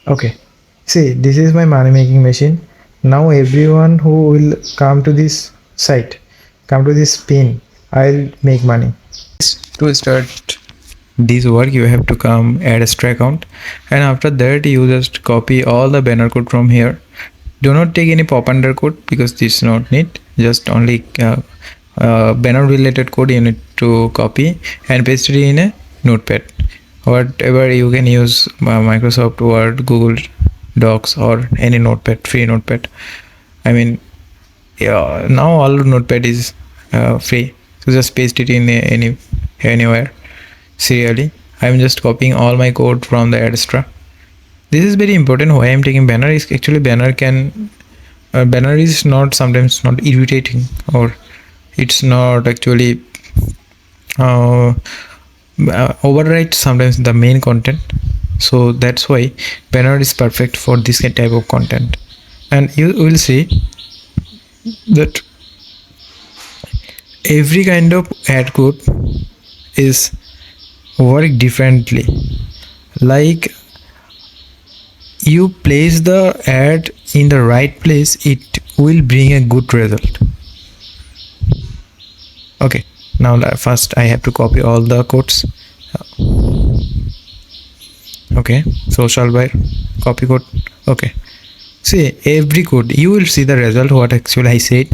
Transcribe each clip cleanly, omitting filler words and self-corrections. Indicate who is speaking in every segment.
Speaker 1: Okay, see, this is my money making machine. Now everyone who will come to this site, come to this pin, I'll make money. To start this work, you have to come add Adsterra account, and after that you just copy all the banner code from here. Do not take any pop under code because this is not need, just only banner related code you need to copy and paste it in a notepad. Whatever you can use Microsoft Word, Google Docs, or any notepad, free notepad. I mean, yeah, now all notepad is free, so just paste it in anywhere serially. I'm just copying all my code from the Adsterra. This is very important. Why I'm taking banner is actually banner is not sometimes not irritating, or it's not actually overwrite sometimes the main content. So that's why banner is perfect for this type of content. And you will see that every kind of ad code is work differently. Like, you place the ad in the right place, it will bring a good result. Okay, now first I have to copy all the codes. Okay, social buyer, copy code. Okay, see, every code you will see the result, what actually I said.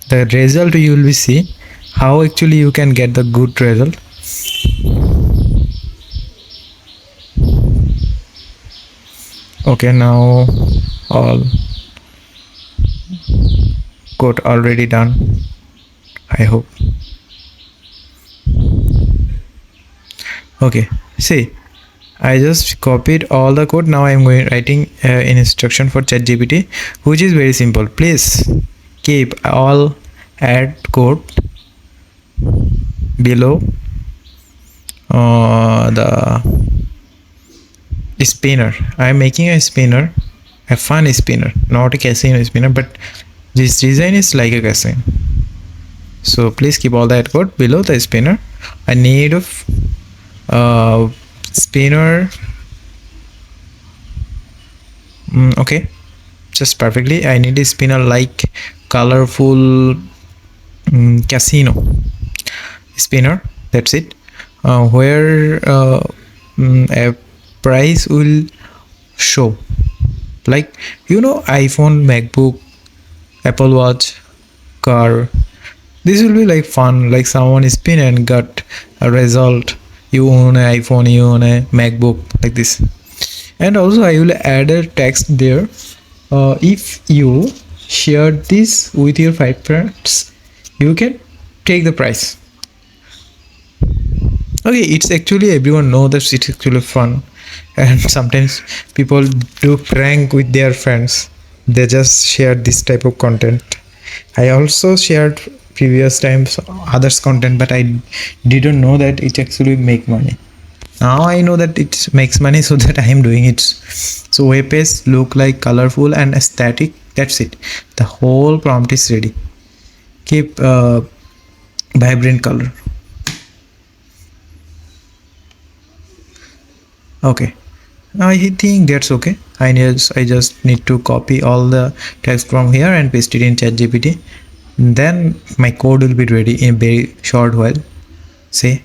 Speaker 1: The result you will see how actually you can get the good result. Okay, now all code already done, I hope. Okay, see, I just copied all the code. Now I'm writing an instruction for ChatGPT, which is very simple. Please keep all ad code below the spinner. I'm making a spinner, a fun spinner, not a casino spinner, but this design is like a casino. So please keep all that code below the spinner. I need of spinner. Okay, just perfectly. I need a spinner like colorful casino spinner. That's it. Where a price will show, like, iPhone, MacBook, Apple Watch, car. This will be like fun, like someone spin and got a result. You own an iPhone, you own a MacBook, like this. And also I will add a text there. If you share this with your 5 friends, you can take the price. Okay, it's actually, everyone know that it's actually fun, and sometimes people do prank with their friends. They just share this type of content. I also shared previous times others content, but I didn't know that it actually make money. Now I know that it makes money, so that I am doing it. So web page look like colorful and aesthetic. That's it. The whole prompt is ready. Keep vibrant color. Okay, I think that's okay. I just need to copy all the text from here and paste it in ChatGPT. Then my code will be ready in a very short while. See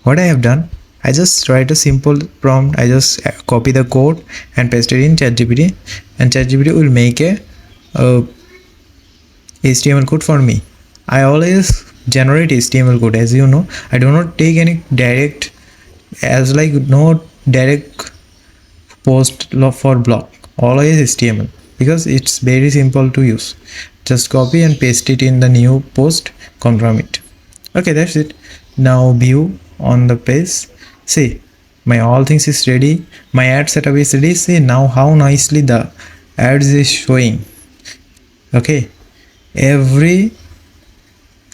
Speaker 1: what I have done. I just write a simple prompt. I just copy the code and paste it in ChatGPT, and ChatGPT will make a HTML code for me. I always generate HTML code, as you know. I do not take any direct, as like no direct post for blog, always HTML, because it's very simple to use. Just copy and paste it in the new post, confirm it. Okay, that's it. Now view on the page. See, my all things is ready, my ad setup is ready. See now how nicely the ads is showing. Okay, every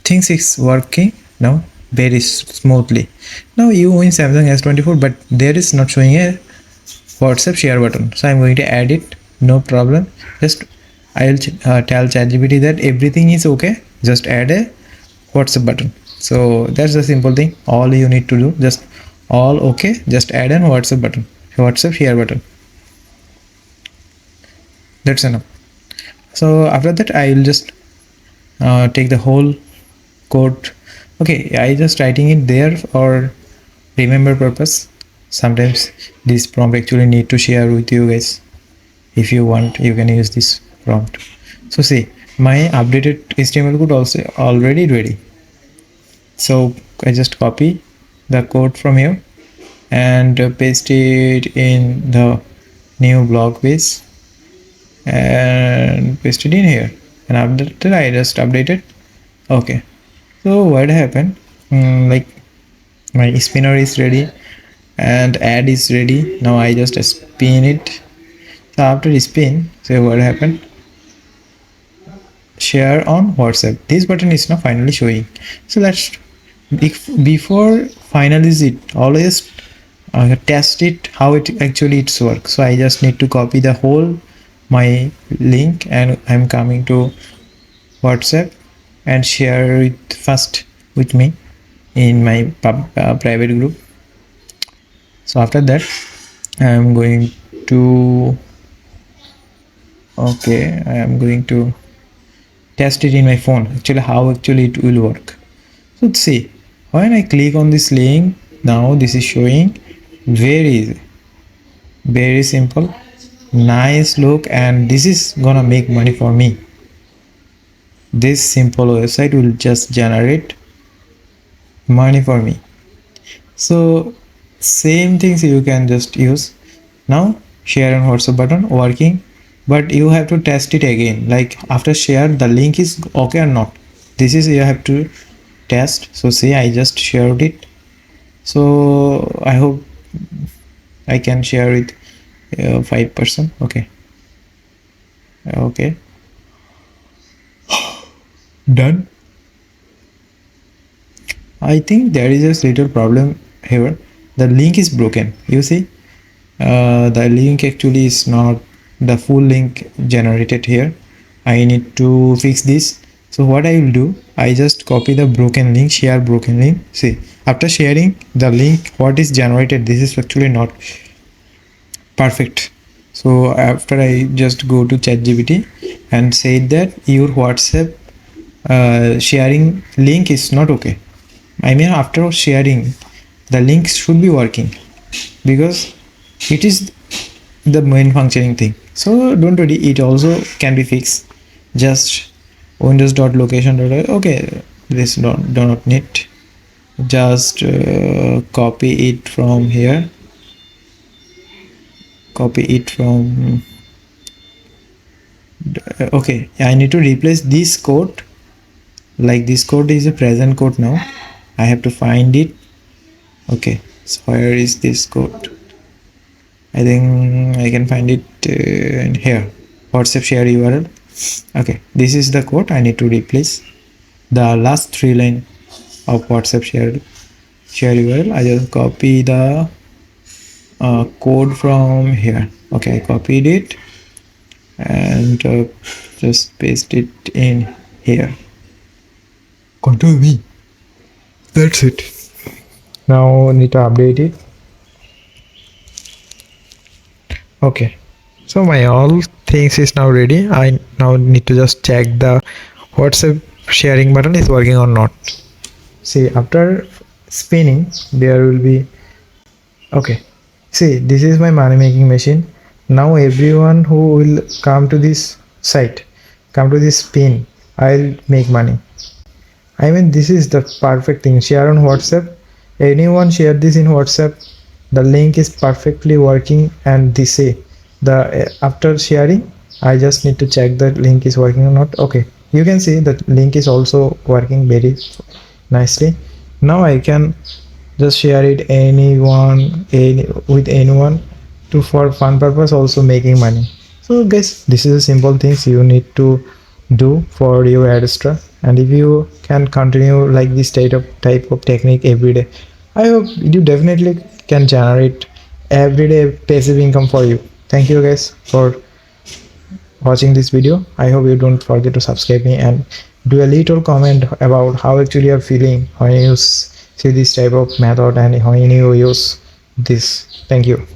Speaker 1: things is working now very smoothly. Now you in Samsung S24, but there is not showing a WhatsApp share button, so I'm going to add it. No problem. Just I'll tell ChatGPT that everything is okay, just add a WhatsApp button. So that's the simple thing. All you need to do, just all okay, just add an WhatsApp button, WhatsApp share button. That's enough. So after that I will just take the whole code. Okay, I just writing it there for remember purpose. Sometimes this prompt actually need to share with you guys. If you want, you can use this prompt. So see, my updated HTML code also already ready. So I just copy the code from here and paste it in the new blog page and paste it in here, and after that I just update it. Okay, so what happened, like my spinner is ready and ad is ready. Now I just spin it. So after spin, so what happened, share on WhatsApp, this button is now finally showing. So let's, before finalize it, always test it how it actually it's work. So I just need to copy the whole my link and I'm coming to WhatsApp and share it first with me in my private group. So after that I'm going to, okay, I am going to test it in my phone actually how actually it will work. So see, when I click on this link, now this is showing very easy, very simple, nice look, and this is gonna make money for me. This simple website will just generate money for me. So same things you can just use. Now share on WhatsApp button working, but you have to test it again, like after share the link is okay or not. This is you have to test. So see, I just shared it. So I hope I can share with 5%. Okay, okay, done. I think there is a little problem here. The link is broken. You see, the link actually is not the full link generated here. I need to fix this. So what I will do, I just copy the broken link, share broken link. See, after sharing the link, what is generated, this is actually not perfect. So after I just go to ChatGPT and say that your WhatsApp sharing link is not okay. I mean, after sharing, the link should be working because it is the main functioning thing. So don't worry, it also can be fixed. Just windows.location. Okay, this do not need. Just copy it from here. Copy it from. Okay, I need to replace this code. Like this code is a present code now. I have to find it. Okay, so where is this code? I think I can find it in here. WhatsApp share URL. Okay, this is the code I need to replace. The last 3 line of WhatsApp share URL. I just copy the code from here. Okay, I copied it and just paste it in here. Control V. That's it. Now need to update it. Okay, so my all things is now ready. I now need to just check the WhatsApp sharing button is working or not. See, after spinning there will be, okay, see, this is my money making machine. Now everyone who will come to this site, come to this pin, I'll make money. I mean, this is the perfect thing. Share on WhatsApp. Anyone share this in WhatsApp, the link is perfectly working, and they say the after sharing, I just need to check the link is working or not. Okay, you can see that link is also working very nicely. Now I can just share it with anyone to for fun purpose, also making money. So guys, this is a simple things you need to do for your Adsterra, and if you can continue like this type of technique every day, I hope you definitely can generate everyday passive income for you. Thank you guys for watching this video. I hope you don't forget to subscribe me and do a little comment about how actually you're feeling when you see this type of method and when you use this. Thank you.